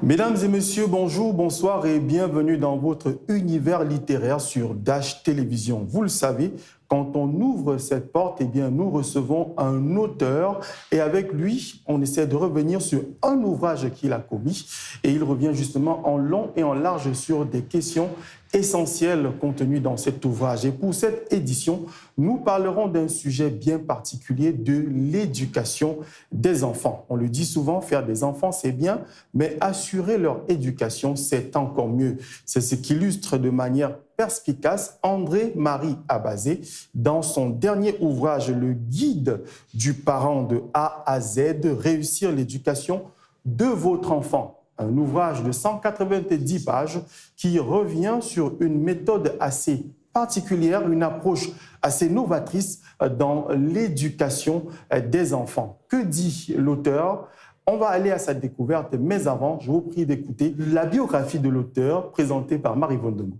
Mesdames et messieurs, bonjour, bonsoir et bienvenue dans votre univers littéraire sur Dash Télévision. Vous le savez, quand on ouvre cette porte, eh bien, nous recevons un auteur et avec lui, on essaie de revenir sur un ouvrage qu'il a commis et il revient justement en long et en large sur des questions essentielles contenues dans cet ouvrage. Et pour cette édition, nous parlerons d'un sujet bien particulier, de l'éducation des enfants. On le dit souvent, faire des enfants, c'est bien, mais assurer leur éducation, c'est encore mieux. C'est ce qu'illustre de manière perspicace André-Marie Abazé dans son dernier ouvrage, Le guide du parent de A à Z, réussir l'éducation de votre enfant. Un ouvrage de 190 pages qui revient sur une méthode assez particulière, une approche assez novatrice dans l'éducation des enfants. Que dit l'auteur ? On va aller à sa découverte, mais avant, je vous prie d'écouter la biographie de l'auteur présentée par Marie-Yvonne Demont.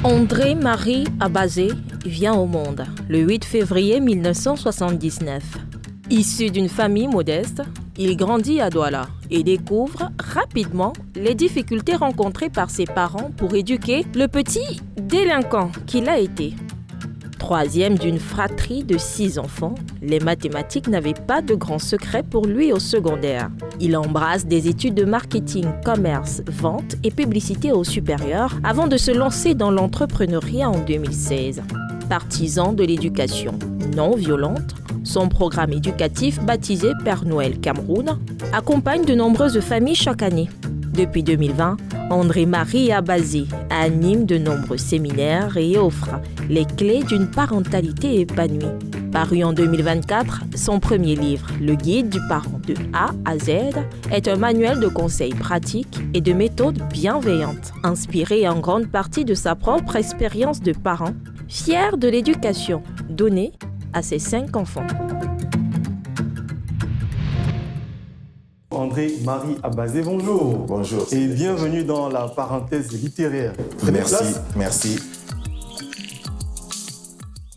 André-Marie Abazé vient au monde le 8 février 1979. Issu d'une famille modeste, il grandit à Douala et découvre rapidement les difficultés rencontrées par ses parents pour éduquer le petit délinquant qu'il a été. Troisième d'une fratrie de 6 enfants, les mathématiques n'avaient pas de grand secret pour lui au secondaire. Il embrasse des études de marketing, commerce, vente et publicité au supérieur avant de se lancer dans l'entrepreneuriat en 2016. Partisan de l'éducation non violente, son programme éducatif baptisé Père Noël Cameroun accompagne de nombreuses familles chaque année. Depuis 2020, André-Marie Abazé anime de nombreux séminaires et offre les clés d'une parentalité épanouie. Paru en 2024, son premier livre, Le guide du parent de A à Z, est un manuel de conseils pratiques et de méthodes bienveillantes, inspiré en grande partie de sa propre expérience de parent, fier de l'éducation donnée à ses 5 enfants. André-Marie Abazé, bonjour. Bonjour. Et bienvenue dans la parenthèse littéraire. Merci.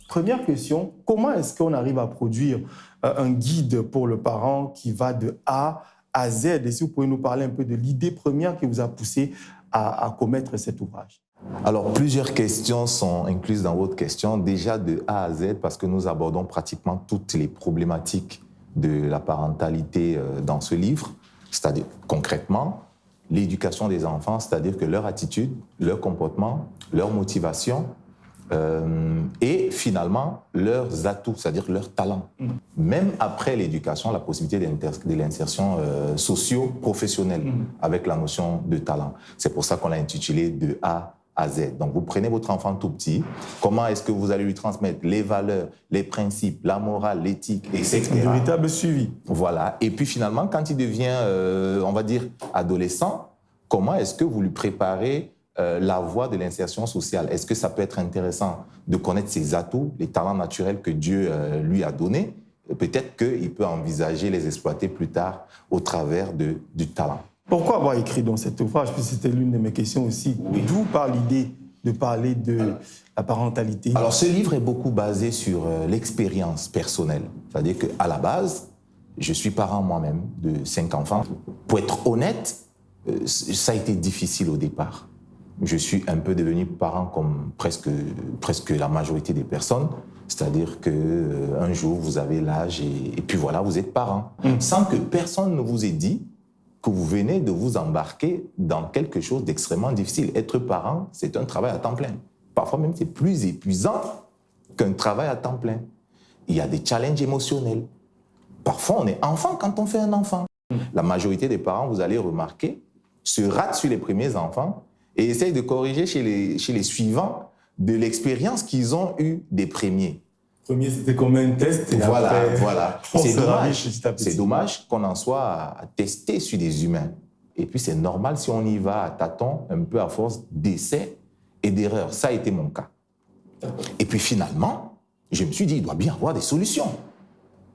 Première question, comment est-ce qu'on arrive à produire un guide pour le parent qui va de A à Z? Et si vous pouvez nous parler un peu de l'idée première qui vous a poussé à commettre cet ouvrage? Alors, plusieurs questions sont incluses dans votre question. Déjà de A à Z, parce que nous abordons pratiquement toutes les problématiques de la parentalité dans ce livre, c'est-à-dire concrètement l'éducation des enfants, c'est-à-dire que leur attitude, leur comportement, leur motivation et finalement leurs atouts, c'est-à-dire leurs talents. Même après l'éducation, la possibilité de l'insertion socio-professionnelle avec la notion de talent. C'est pour ça qu'on l'a intitulé de A à Z. Donc, vous prenez votre enfant tout petit, comment est-ce que vous allez lui transmettre les valeurs, les principes, la morale, l'éthique, etc. Un véritable suivi. Voilà. Et puis finalement, quand il devient, on va dire, adolescent, comment est-ce que vous lui préparez la voie de l'insertion sociale? Est-ce que ça peut être intéressant de connaître ses atouts, les talents naturels que Dieu lui a donnés? Peut-être qu'il peut envisager les exploiter plus tard au travers du talent. Pourquoi avoir écrit dans cet ouvrage? Puis c'était l'une de mes questions aussi. Oui. D'où part l'idée de parler de la parentalité? Alors, ce livre est beaucoup basé sur l'expérience personnelle. C'est-à-dire qu'à la base, je suis parent moi-même de 5 enfants. Pour être honnête, ça a été difficile au départ. Je suis un peu devenu parent comme presque la majorité des personnes. C'est-à-dire qu'un jour, vous avez l'âge et puis voilà, vous êtes parent. Sans que personne ne vous ait dit que vous venez de vous embarquer dans quelque chose d'extrêmement difficile. Être parent, c'est un travail à temps plein. Parfois même, c'est plus épuisant qu'un travail à temps plein. Il y a des challenges émotionnels. Parfois, on est enfant quand on fait un enfant. La majorité des parents, vous allez remarquer, se ratent sur les premiers enfants et essayent de corriger chez les suivants de l'expérience qu'ils ont eue des premiers. Premier, c'était comme un test. Et Voilà. C'est dommage. dommage qu'on en soit à tester sur des humains. Et puis, c'est normal si on y va à tâtons, un peu à force d'essais et d'erreurs. Ça a été mon cas. Et puis, finalement, je me suis dit, il doit bien y avoir des solutions.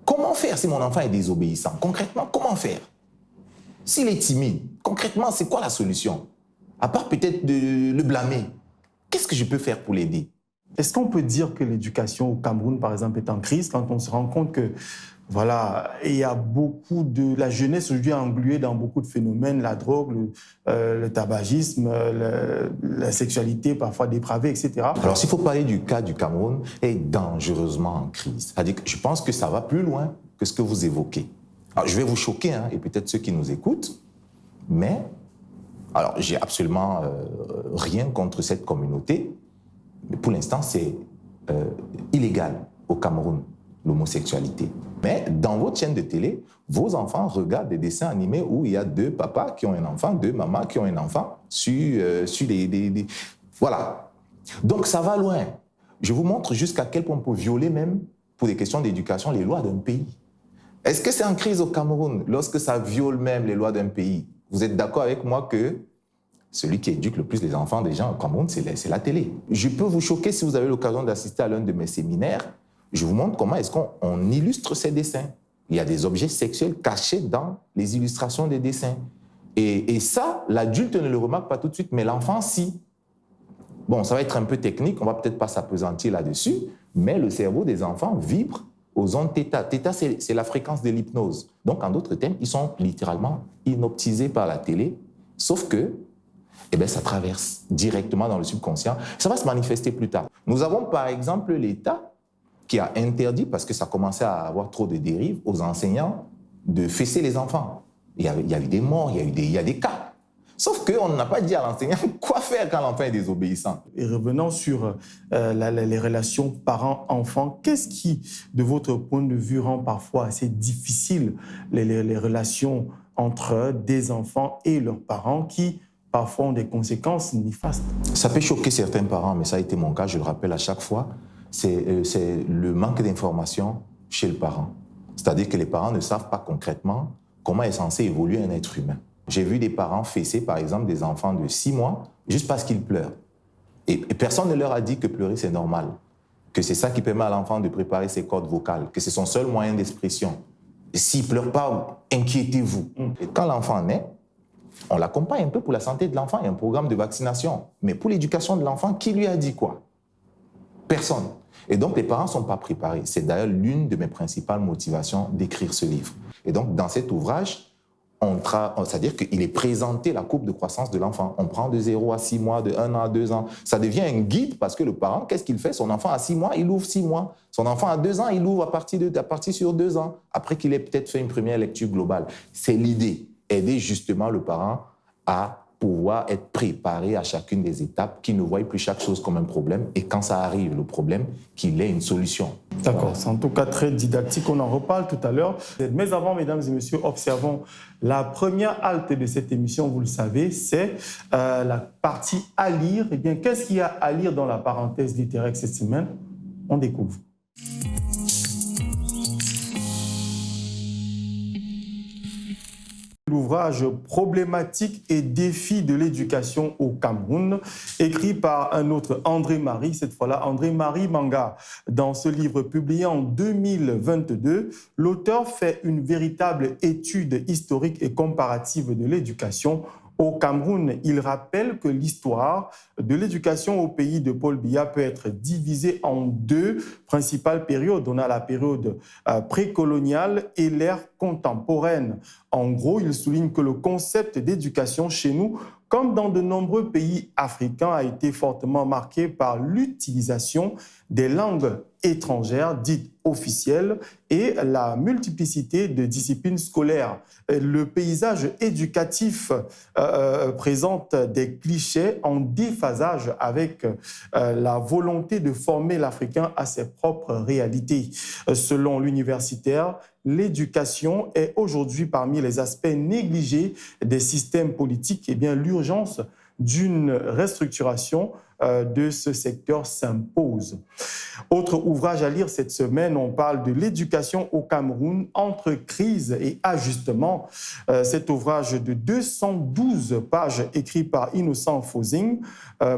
Comment faire si mon enfant est désobéissant? Concrètement, comment faire? S'il est timide, concrètement, c'est quoi la solution? À part peut-être de le blâmer, qu'est-ce que je peux faire pour l'aider? Est-ce qu'on peut dire que l'éducation au Cameroun, par exemple, est en crise quand on se rend compte que, voilà, il y a beaucoup de... La jeunesse aujourd'hui est engluée dans beaucoup de phénomènes, la drogue, le tabagisme, la sexualité parfois dépravée, etc. Alors, s'il faut parler du cas du Cameroun, est dangereusement en crise. C'est-à-dire que je pense que ça va plus loin que ce que vous évoquez. Alors, je vais vous choquer, hein, et peut-être ceux qui nous écoutent, mais alors, j'ai absolument rien contre cette communauté, mais pour l'instant, c'est illégal au Cameroun, l'homosexualité. Mais dans votre chaîne de télé, vos enfants regardent des dessins animés où il y a 2 papas qui ont un enfant, 2 mamans qui ont un enfant sur Voilà. Donc, ça va loin. Je vous montre jusqu'à quel point on peut violer même, pour des questions d'éducation, les lois d'un pays. Est-ce que c'est en crise au Cameroun lorsque ça viole même les lois d'un pays? Vous êtes d'accord avec moi que celui qui éduque le plus les enfants des gens au Cameroun, c'est la télé. Je peux vous choquer si vous avez l'occasion d'assister à l'un de mes séminaires. Je vous montre comment est-ce qu'on illustre ces dessins. Il y a des objets sexuels cachés dans les illustrations des dessins. Et ça, l'adulte ne le remarque pas tout de suite, mais l'enfant, si. Bon, ça va être un peu technique, on ne va peut-être pas s'appesantir là-dessus, mais le cerveau des enfants vibre aux ondes θ. θ, c'est la fréquence de l'hypnose. Donc, en d'autres termes, ils sont littéralement hypnotisés par la télé, sauf que ça traverse directement dans le subconscient. Ça va se manifester plus tard. Nous avons par exemple l'État qui a interdit, parce que ça commençait à avoir trop de dérives, aux enseignants de fesser les enfants. Il y a eu des morts, il y a des cas. Sauf qu'on n'a pas dit à l'enseignant quoi faire quand l'enfant est désobéissant. Et revenons sur les relations parents-enfants, qu'est-ce qui, de votre point de vue, rend parfois assez difficile les relations entre des enfants et leurs parents qui parfois ont des conséquences néfastes? Ça peut choquer certains parents, mais ça a été mon cas, je le rappelle à chaque fois. C'est le manque d'information chez le parent. C'est-à-dire que les parents ne savent pas concrètement comment est censé évoluer un être humain. J'ai vu des parents fesser, par exemple, des enfants de 6 mois juste parce qu'ils pleurent. Et personne ne leur a dit que pleurer, c'est normal, que c'est ça qui permet à l'enfant de préparer ses cordes vocales, que c'est son seul moyen d'expression. S'il ne pleure pas, inquiétez-vous. Et quand l'enfant naît, on l'accompagne un peu pour la santé de l'enfant, il y a un programme de vaccination. Mais pour l'éducation de l'enfant, qui lui a dit quoi? Personne. Et donc, les parents ne sont pas préparés. C'est d'ailleurs l'une de mes principales motivations d'écrire ce livre. Et donc, dans cet ouvrage, c'est-à-dire qu'il est présenté la courbe de croissance de l'enfant. On prend de 0 à 6 mois, de 1 an à 2 ans. Ça devient un guide parce que le parent, qu'est-ce qu'il fait? Son enfant à 6 mois, il ouvre 6 mois. Son enfant à 2 ans, il ouvre à partir sur 2 ans, après qu'il ait peut-être fait une première lecture globale. C'est l'idée. Aider justement le parent à pouvoir être préparé à chacune des étapes, qu'il ne voie plus chaque chose comme un problème et quand ça arrive, le problème, qu'il ait une solution. D'accord, c'est en tout cas très didactique, on en reparle tout à l'heure. Mais avant, mesdames et messieurs, observons la première halte de cette émission, vous le savez, c'est la partie à lire. Eh bien, qu'est-ce qu'il y a à lire dans la parenthèse littéraire cette semaine? On découvre. L'ouvrage Problématiques et défis de l'éducation au Cameroun, écrit par un autre André Marie, cette fois-là André Marie Manga. Dans ce livre publié en 2022, l'auteur fait une véritable étude historique et comparative de l'éducation au Cameroun. Il rappelle que l'histoire de l'éducation au pays de Paul Biya peut être divisée en 2 principales périodes. On a la période précoloniale et l'ère contemporaine. En gros, il souligne que le concept d'éducation chez nous, comme dans de nombreux pays africains, a été fortement marqué par l'utilisation des langues étrangères dites officielles et la multiplicité de disciplines scolaires. Le paysage éducatif présente des clichés en déphasage avec la volonté de former l'Africain à ses propres réalités. Selon l'universitaire, l'éducation est aujourd'hui parmi les aspects négligés des systèmes politiques. Eh bien, l'urgence d'une restructuration de ce secteur s'impose. Autre ouvrage à lire cette semaine, on parle de l'éducation au Cameroun entre crise et ajustement. Cet ouvrage de 212 pages écrit par Innocent Fosing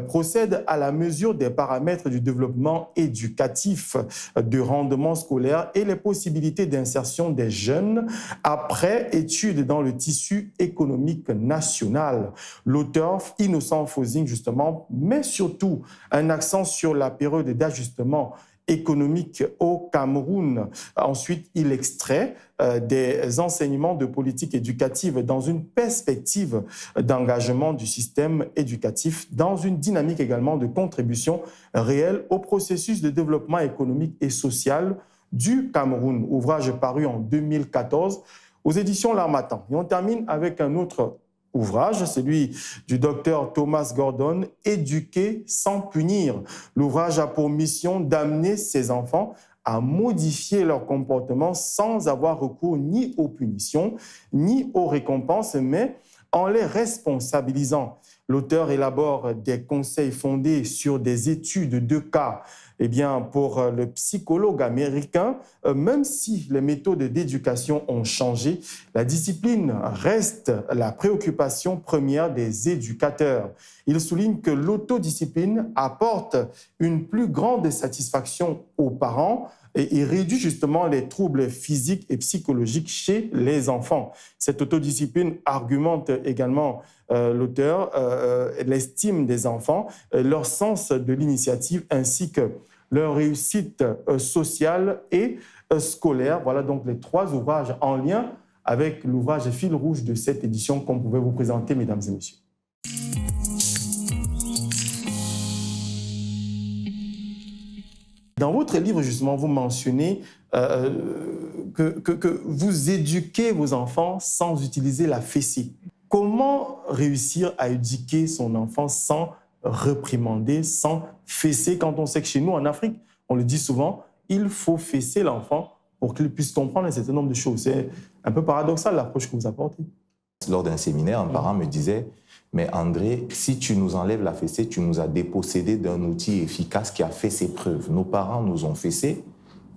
procède à la mesure des paramètres du développement éducatif, de rendement scolaire et les possibilités d'insertion des jeunes après études dans le tissu économique national. L'auteur Innocent Fosing, justement, met sur surtout un accent sur la période d'ajustement économique au Cameroun. Ensuite, il extrait des enseignements de politique éducative dans une perspective d'engagement du système éducatif, dans une dynamique également de contribution réelle au processus de développement économique et social du Cameroun. Ouvrage paru en 2014 aux éditions L'Harmattan. Et on termine avec un autre ouvrage, celui du docteur Thomas Gordon, « Éduquer sans punir ». L'ouvrage a pour mission d'amener ces enfants à modifier leur comportement sans avoir recours ni aux punitions, ni aux récompenses, mais en les responsabilisant. L'auteur élabore des conseils fondés sur des études de cas. Eh bien, pour le psychologue américain, même si les méthodes d'éducation ont changé, la discipline reste la préoccupation première des éducateurs. Il souligne que l'autodiscipline apporte une plus grande satisfaction aux parents et réduit justement les troubles physiques et psychologiques chez les enfants. Cette autodiscipline argumente également l'auteur l'estime des enfants, leur sens de l'initiative ainsi que leur réussite sociale et scolaire. Voilà donc les 3 ouvrages en lien avec l'ouvrage fil rouge de cette édition qu'on pouvait vous présenter, mesdames et messieurs. Dans votre livre, justement, vous mentionnez que vous éduquez vos enfants sans utiliser la fessée. Comment réussir à éduquer son enfant sans réprimander, sans fesser, quand on sait que chez nous, en Afrique, on le dit souvent, il faut fesser l'enfant pour qu'il puisse comprendre un certain nombre de choses. C'est un peu paradoxal l'approche que vous apportez. Lors d'un séminaire, un parent me disait « Mais André, si tu nous enlèves la fessée, tu nous as dépossédé d'un outil efficace qui a fait ses preuves. Nos parents nous ont fessé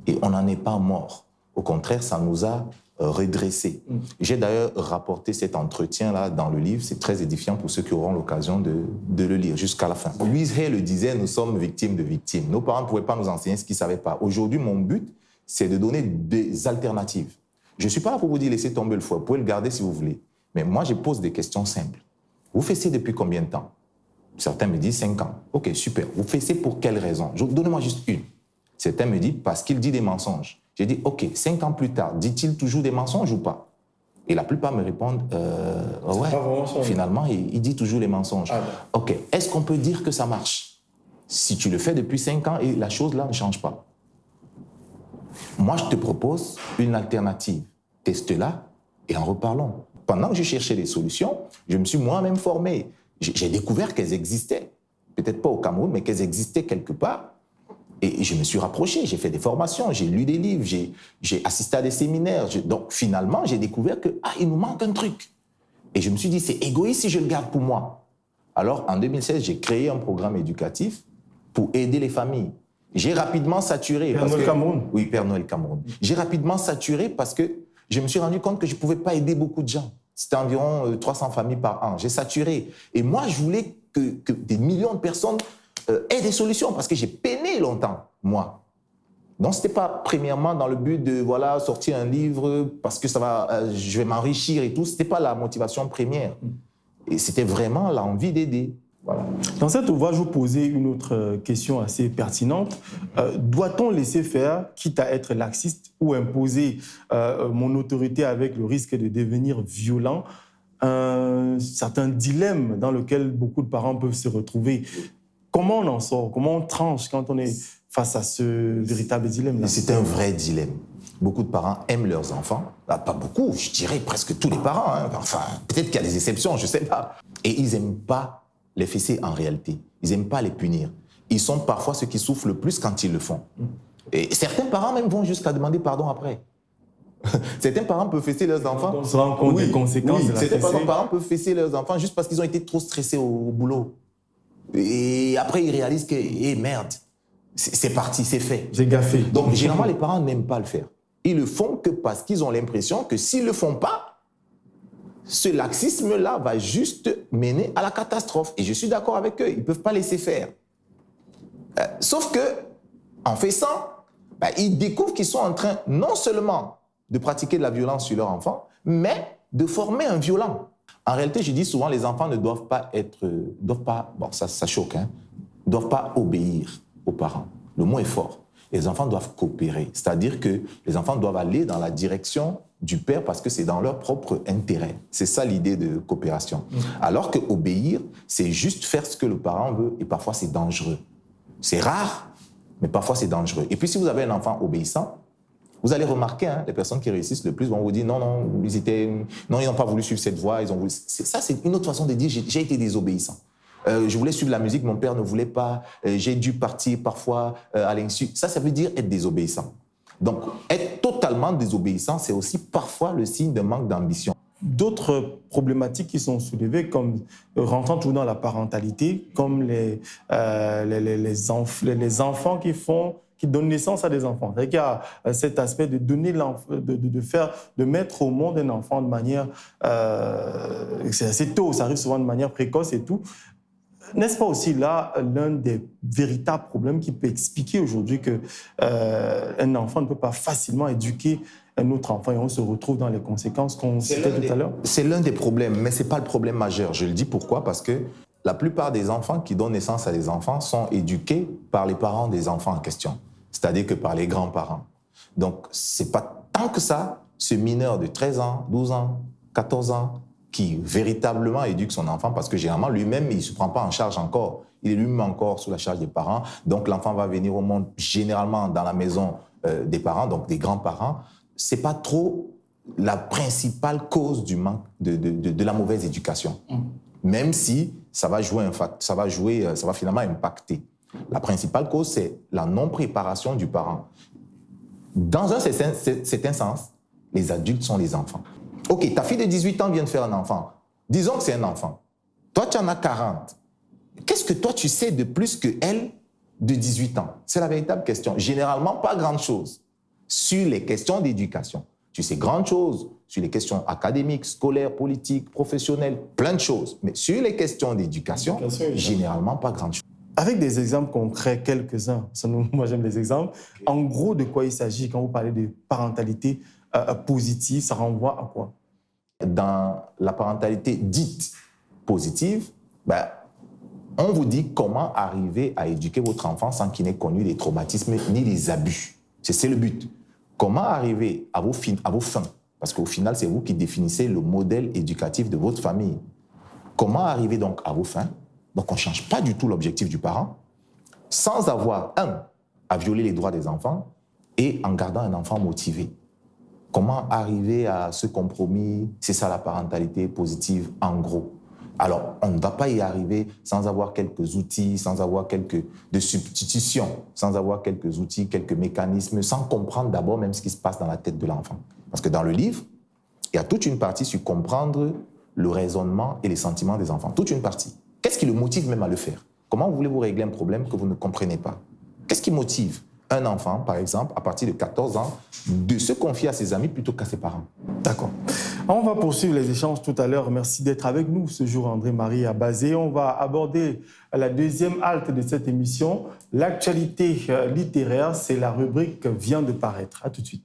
et on n'en est pas mort. Au contraire, ça nous a redressé. » J'ai d'ailleurs rapporté cet entretien-là dans le livre. C'est très édifiant pour ceux qui auront l'occasion de le lire jusqu'à la fin. Louise Hay le disait, nous sommes victimes de victimes. Nos parents ne pouvaient pas nous enseigner ce qu'ils ne savaient pas. Aujourd'hui, mon but, c'est de donner des alternatives. Je ne suis pas là pour vous dire laissez tomber le fouet. Vous pouvez le garder si vous voulez. Mais moi, je pose des questions simples. Vous fessez depuis combien de temps? Certains me disent 5 ans. OK, super. Vous fessez pour quelle raison? Donnez-moi juste une. Certains me disent parce qu'il dit des mensonges. J'ai dit, OK, 5 ans plus tard, dit-il toujours des mensonges ou pas? Et la plupart me répondent, ouais, finalement, il dit toujours les mensonges. Ah, OK, est-ce qu'on peut dire que ça marche? Si tu le fais depuis 5 ans et la chose là ne change pas. Moi, je te propose une alternative. Teste-la et en reparlons. Pendant que je cherchais des solutions, je me suis moi-même formé. J'ai découvert qu'elles existaient. Peut-être pas au Cameroun, mais qu'elles existaient quelque part. Et je me suis rapproché, j'ai fait des formations, j'ai lu des livres, j'ai assisté à des séminaires. Donc finalement, j'ai découvert il nous manque un truc. Et je me suis dit, c'est égoïste si je le garde pour moi. Alors en 2016, j'ai créé un programme éducatif pour aider les familles. J'ai rapidement saturé. Père Noël Cameroun. Oui, Père Noël Cameroun. J'ai rapidement saturé parce que je me suis rendu compte que je ne pouvais pas aider beaucoup de gens. C'était environ 300 familles par an. J'ai saturé. Et moi, je voulais que des millions de personnes aient des solutions parce que j'ai peiné longtemps, moi. Donc, ce n'était pas premièrement dans le but de sortir un livre parce que je vais m'enrichir et tout. Ce n'était pas la motivation première. Et c'était vraiment l'envie d'aider. Voilà. Dans cet ouvrage, vous posez une autre question assez pertinente. Doit-on laisser faire, quitte à être laxiste ou imposer mon autorité avec le risque de devenir violent? Un certain dilemme dans lequel beaucoup de parents peuvent se retrouver. Comment on en sort? Comment on tranche quand on est face à ce véritable dilemme-là? C'est un vrai dilemme. Beaucoup de parents aiment leurs enfants. Pas beaucoup, je dirais presque tous les parents. Hein. Enfin, peut-être qu'il y a des exceptions, je ne sais pas. Et ils n'aiment pas les fesser en réalité. Ils n'aiment pas les punir. Ils sont parfois ceux qui souffrent le plus quand ils le font. Et certains parents même vont jusqu'à demander pardon après. Certains parents peuvent fesser leurs enfants. On se rend compte des conséquences de la fessée. Certains parents peuvent fesser leurs enfants juste parce qu'ils ont été trop stressés au boulot. Et après, ils réalisent que, merde, c'est parti, c'est fait. J'ai gaffé. Donc, généralement, les parents n'aiment pas le faire. Ils le font que parce qu'ils ont l'impression que s'ils ne le font pas, ce laxisme-là va juste mener à la catastrophe. Et je suis d'accord avec eux, ils ne peuvent pas laisser faire. Sauf que, en fessant, ils découvrent qu'ils sont en train non seulement de pratiquer de la violence sur leur enfant, mais de former un violent. En réalité, je dis souvent, les enfants ne doivent pas être... bon, ça choque, hein. ne doivent pas obéir aux parents. Le mot est fort. Les enfants doivent coopérer. C'est-à-dire que les enfants doivent aller dans la direction du père parce que c'est dans leur propre intérêt. C'est ça l'idée de coopération. Alors que obéir, c'est juste faire ce que le parent veut et parfois c'est dangereux. C'est rare, mais parfois c'est dangereux. Et puis si vous avez un enfant obéissant, vous allez remarquer, les personnes qui réussissent le plus vont vous dire non, ils n'ont pas voulu suivre cette voie. Ça, c'est une autre façon de dire j'ai été désobéissant. Je voulais suivre la musique, mon père ne voulait pas, j'ai dû partir parfois à l'insu. Ça veut dire être désobéissant. Donc, être totalement désobéissant, c'est aussi parfois le signe d'un manque d'ambition. D'autres problématiques qui sont soulevées, comme rentrant toujours dans la parentalité, comme les enfants qui donnent naissance à des enfants. C'est-à-dire qu'il y a cet aspect de donner de mettre au monde un enfant de manière, c'est assez tôt, ça arrive souvent de manière précoce et tout. N'est-ce pas aussi là l'un des véritables problèmes qui peut expliquer aujourd'hui qu'un enfant ne peut pas facilement éduquer un autre enfant et on se retrouve dans les conséquences qu'on citait tout à l'heure? C'est l'un des problèmes, mais ce n'est pas le problème majeur. Je le dis pourquoi? Parce que la plupart des enfants qui donnent naissance à des enfants sont éduqués par les parents des enfants en question, c'est-à-dire que par les grands-parents. Donc, ce n'est pas tant que ça, ce mineur de 13 ans, 12 ans, 14 ans, qui véritablement éduque son enfant, parce que généralement, lui-même, il ne se prend pas en charge encore. Il est lui-même encore sous la charge des parents. Donc, l'enfant va venir au monde généralement dans la maison des parents, donc des grands-parents. Ce n'est pas trop la principale cause du manque de la mauvaise éducation. Même si ça va finalement impacter. La principale cause, c'est la non-préparation du parent. Dans un certain sens, les adultes sont les enfants. OK, ta fille de 18 ans vient de faire un enfant. Disons que c'est un enfant. Toi, tu en as 40. Qu'est-ce que toi, tu sais de plus qu'elle de 18 ans? C'est la véritable question. Généralement, pas grand-chose sur les questions d'éducation. Tu sais grande chose sur les questions académiques, scolaires, politiques, professionnelles, plein de choses. Mais sur les questions d'éducation, généralement, pas grand chose. Avec des exemples concrets, quelques-uns, moi j'aime les exemples, en gros, de quoi il s'agit quand vous parlez de parentalité positive, ça renvoie à quoi? Dans la parentalité dite positive, on vous dit comment arriver à éduquer votre enfant sans qu'il n'ait connu les traumatismes ni les abus. C'est le but. Comment arriver à vos fins? Parce qu'au final, c'est vous qui définissez le modèle éducatif de votre famille. Comment arriver donc à vos fins? Donc, on ne change pas du tout l'objectif du parent, sans avoir, à violer les droits des enfants et en gardant un enfant motivé. Comment arriver à ce compromis? C'est ça la parentalité positive, en gros. Alors, on ne va pas y arriver sans avoir quelques outils, sans avoir quelques substitutions, sans avoir quelques outils, quelques mécanismes, sans comprendre d'abord même ce qui se passe dans la tête de l'enfant. Parce que dans le livre, il y a toute une partie sur comprendre le raisonnement et les sentiments des enfants. Toute une partie. Qu'est-ce qui le motive même à le faire? Comment voulez-vous régler un problème que vous ne comprenez pas? Qu'est-ce qui motive un enfant, par exemple, à partir de 14 ans, de se confier à ses amis plutôt qu'à ses parents? D'accord. On va poursuivre les échanges tout à l'heure. Merci d'être avec nous ce jour, André-Marie Abazé. On va aborder la deuxième halte de cette émission. L'actualité littéraire, c'est la rubrique vient de paraître. À tout de suite.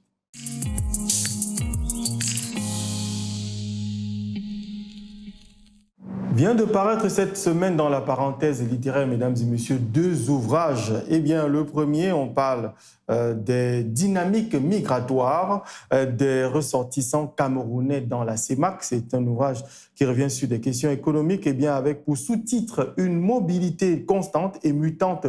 Vient de paraître cette semaine dans la parenthèse littéraire, mesdames et messieurs, 2 ouvrages. Eh bien, le premier, on parle des dynamiques migratoires des ressortissants camerounais dans la CEMAC. C'est un ouvrage qui revient sur des questions économiques, eh bien, avec pour sous-titre « Une mobilité constante et mutante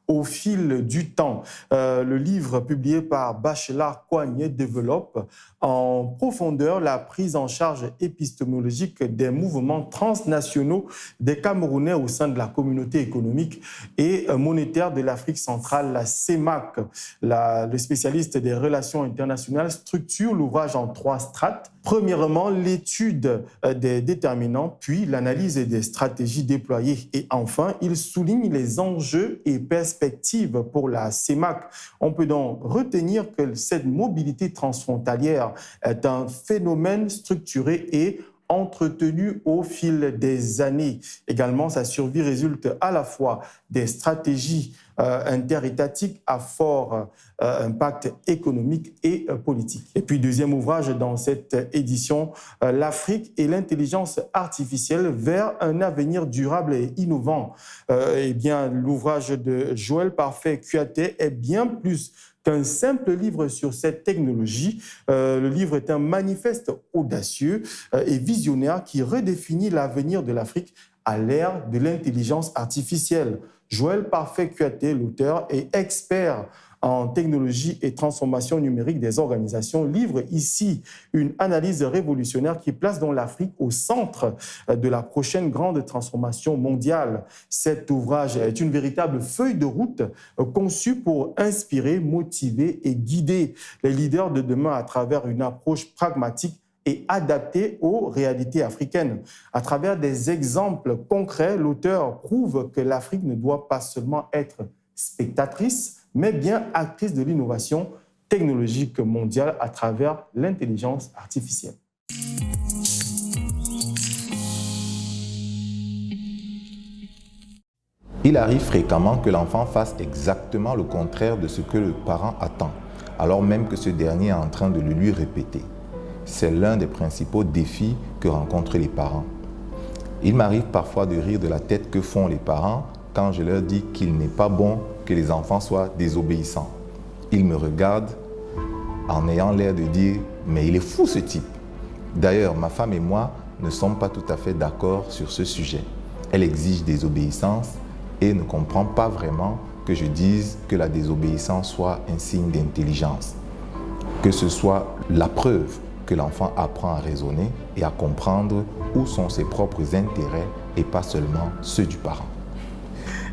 au fil du temps ». Le livre publié par Bachelard Coignet développe en profondeur la prise en charge épistémologique des mouvements transnationaux des Camerounais au sein de la communauté économique et monétaire de l'Afrique centrale, la CEMAC. Le spécialiste des relations internationales structure l'ouvrage en 3 strates. Premièrement, l'étude des déterminants, puis l'analyse des stratégies déployées et enfin, il souligne les enjeux et perspectives pour la CEMAC. On peut donc retenir que cette mobilité transfrontalière est un phénomène structuré et entretenu au fil des années. Également, sa survie résulte à la fois des stratégies interétatique à fort impact économique et politique. Et puis, deuxième ouvrage dans cette édition, l'Afrique et l'intelligence artificielle vers un avenir durable et innovant. Eh bien, l'ouvrage de Joël Parfait-Kouyaté est bien plus qu'un simple livre sur cette technologie. Le livre est un manifeste audacieux et visionnaire qui redéfinit l'avenir de l'Afrique à l'ère de l'intelligence artificielle. Joël Parfait-Kouyaté, l'auteur et expert en technologie et transformation numérique des organisations, livre ici une analyse révolutionnaire qui place donc l'Afrique au centre de la prochaine grande transformation mondiale. Cet ouvrage est une véritable feuille de route conçue pour inspirer, motiver et guider les leaders de demain à travers une approche pragmatique et adaptée aux réalités africaines. À travers des exemples concrets, l'auteur prouve que l'Afrique ne doit pas seulement être spectatrice, mais bien actrice de l'innovation technologique mondiale à travers l'intelligence artificielle. Il arrive fréquemment que l'enfant fasse exactement le contraire de ce que le parent attend, alors même que ce dernier est en train de le lui répéter. C'est l'un des principaux défis que rencontrent les parents. Il m'arrive parfois de rire de la tête que font les parents quand je leur dis qu'il n'est pas bon que les enfants soient désobéissants. Ils me regardent en ayant l'air de dire « mais il est fou ce type ». D'ailleurs, ma femme et moi ne sommes pas tout à fait d'accord sur ce sujet. Elle exige désobéissance et ne comprend pas vraiment que je dise que la désobéissance soit un signe d'intelligence. Que ce soit la preuve que l'enfant apprend à raisonner et à comprendre où sont ses propres intérêts et pas seulement ceux du parent.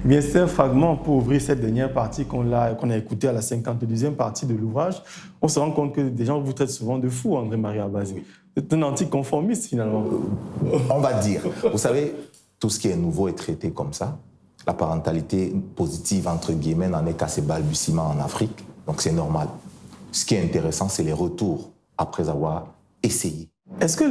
Bien, c'est un fragment pour ouvrir cette dernière partie qu'on a écoutée à la 52e partie de l'ouvrage. On se rend compte que des gens vous traitent souvent de fou, André-Marie Abazé. C'est un anticonformiste, finalement. On va dire. Vous savez, tout ce qui est nouveau est traité comme ça. La parentalité positive, entre guillemets, n'en est qu'à ses balbutiements en Afrique. Donc, c'est normal. Ce qui est intéressant, c'est les retours après avoir essayé. Est-ce que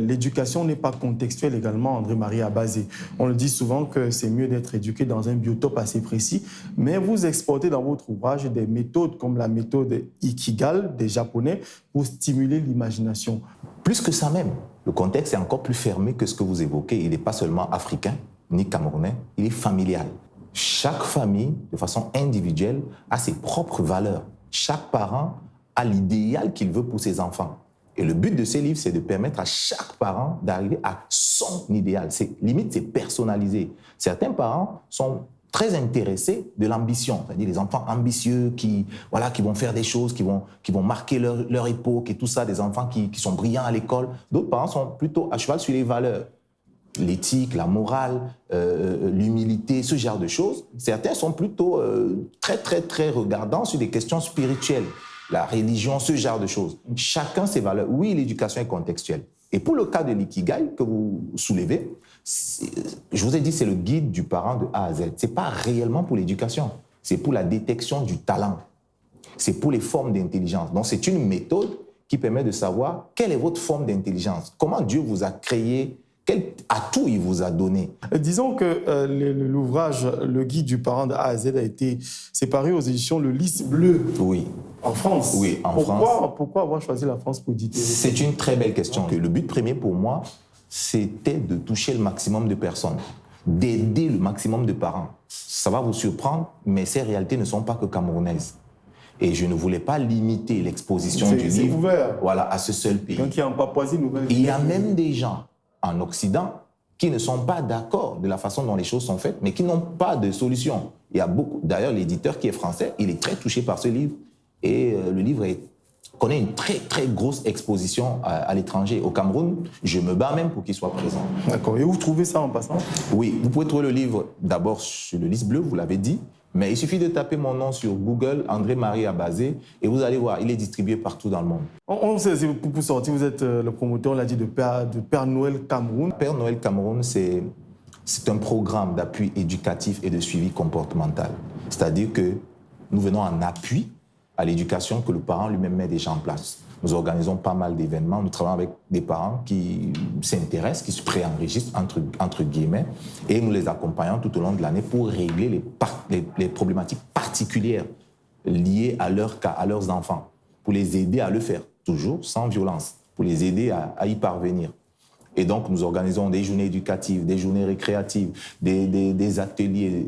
l'éducation n'est pas contextuelle également, André-Marie Abazé? On le dit souvent que c'est mieux d'être éduqué dans un biotope assez précis, mais vous exportez dans votre ouvrage des méthodes comme la méthode Ikigai des Japonais pour stimuler l'imagination. Plus que ça même, le contexte est encore plus fermé que ce que vous évoquez. Il n'est pas seulement africain, ni camerounais, il est familial. Chaque famille, de façon individuelle, a ses propres valeurs. Chaque parent a l'idéal qu'il veut pour ses enfants. Et le but de ces livres, c'est de permettre à chaque parent d'arriver à son idéal. Limite, c'est personnalisé. Certains parents sont très intéressés de l'ambition, c'est-à-dire les enfants ambitieux qui vont faire des choses, qui vont marquer leur époque et tout ça, des enfants qui sont brillants à l'école. D'autres parents sont plutôt à cheval sur les valeurs, l'éthique, la morale, l'humilité, ce genre de choses. Certains sont plutôt très, très, très regardants sur des questions spirituelles. La religion, ce genre de choses. Chacun ses valeurs. Oui, l'éducation est contextuelle. Et pour le cas de l'ikigai que vous soulevez, je vous ai dit, c'est le guide du parent de A à Z. Ce n'est pas réellement pour l'éducation. C'est pour la détection du talent. C'est pour les formes d'intelligence. Donc, c'est une méthode qui permet de savoir quelle est votre forme d'intelligence. Comment Dieu vous a créé, quel atout il vous a donné. Disons que l'ouvrage Le guide du parent de A à Z a été séparé aux éditions Le Lys Bleu. Oui. En France. Oui, en France. Pourquoi avoir choisi la France pour éditer? C'est une très belle question. Le but premier pour moi, c'était de toucher le maximum de personnes, d'aider le maximum de parents. Ça va vous surprendre, mais ces réalités ne sont pas que camerounaises. Et je ne voulais pas limiter l'exposition du livre à ce seul pays. Donc il y a en Papouasie-Nouvelle-Guinée. Il y a même des gens en Occident qui ne sont pas d'accord de la façon dont les choses sont faites, mais qui n'ont pas de solution. Il y a beaucoup. D'ailleurs, l'éditeur qui est français, il est très touché par ce livre. Et le livre connaît une très, très grosse exposition à l'étranger. Au Cameroun, je me bats même pour qu'il soit présent. D'accord. Et où vous trouvez ça en passant? Oui, vous pouvez trouver le livre d'abord sur le Lys Bleu, vous l'avez dit. Mais il suffit de taper mon nom sur Google, André-Marie Abazé, et vous allez voir, il est distribué partout dans le monde. On sait, pour sortir, vous êtes le promoteur, on l'a dit, de Père Noël Cameroun. Père Noël Cameroun, c'est un programme d'appui éducatif et de suivi comportemental. C'est-à-dire que nous venons en appui à l'éducation que le parent lui-même met déjà en place. Nous organisons pas mal d'événements. Nous travaillons avec des parents qui s'intéressent, qui se préenregistrent, entre guillemets, et nous les accompagnons tout au long de l'année pour régler les problématiques particulières liées à leur cas, à leurs enfants, pour les aider à le faire, toujours sans violence, pour les aider à y parvenir. Et donc, nous organisons des journées éducatives, des journées récréatives, des ateliers,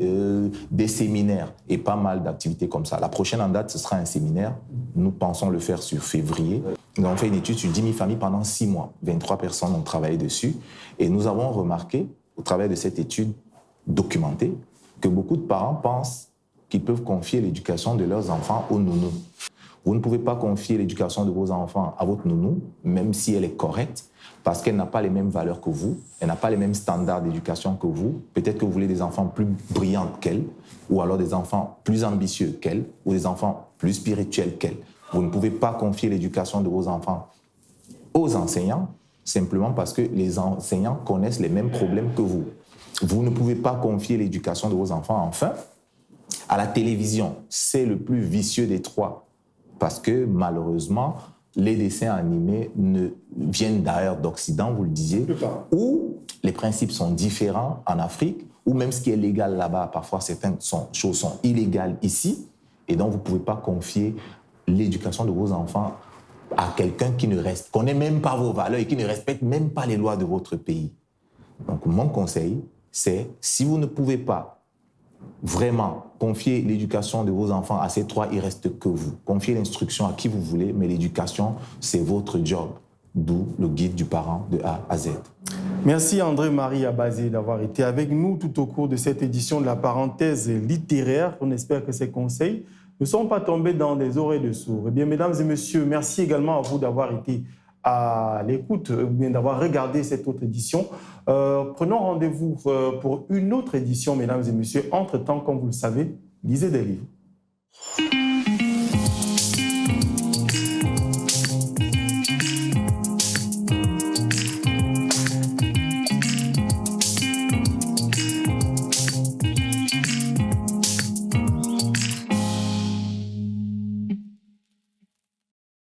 des séminaires et pas mal d'activités comme ça. La prochaine en date, ce sera un séminaire. Nous pensons le faire sur février. Nous avons fait une étude sur 10 000 familles pendant 6 mois. 23 personnes ont travaillé dessus. Et nous avons remarqué, au travers de cette étude documentée, que beaucoup de parents pensent qu'ils peuvent confier l'éducation de leurs enfants aux nounous. Vous ne pouvez pas confier l'éducation de vos enfants à votre nounou, même si elle est correcte, parce qu'elle n'a pas les mêmes valeurs que vous, elle n'a pas les mêmes standards d'éducation que vous. Peut-être que vous voulez des enfants plus brillants qu'elle, ou alors des enfants plus ambitieux qu'elle, ou des enfants plus spirituels qu'elle. Vous ne pouvez pas confier l'éducation de vos enfants aux enseignants, simplement parce que les enseignants connaissent les mêmes problèmes que vous. Vous ne pouvez pas confier l'éducation de vos enfants, enfin, à la télévision. C'est le plus vicieux des trois. Parce que malheureusement, les dessins animés viennent d'ailleurs d'Occident, vous le disiez, où les principes sont différents en Afrique, où même ce qui est légal là-bas, parfois certaines choses sont illégales ici, et donc vous ne pouvez pas confier l'éducation de vos enfants à quelqu'un qui ne connaît même pas vos valeurs et qui ne respecte même pas les lois de votre pays. Donc mon conseil, c'est si vous ne pouvez pas vraiment, confiez l'éducation de vos enfants à ces trois, il ne reste que vous. Confiez l'instruction à qui vous voulez, mais l'éducation, c'est votre job. D'où le guide du parent de A à Z. Merci André-Marie Abazé d'avoir été avec nous tout au cours de cette édition de la parenthèse littéraire. On espère que ces conseils ne sont pas tombés dans des oreilles de sourds. Eh bien, mesdames et messieurs, merci également à vous d'avoir été à l'écoute, ou bien d'avoir regardé cette autre édition. Prenons rendez-vous pour une autre édition, mesdames et messieurs. Entre-temps, comme vous le savez, lisez des livres.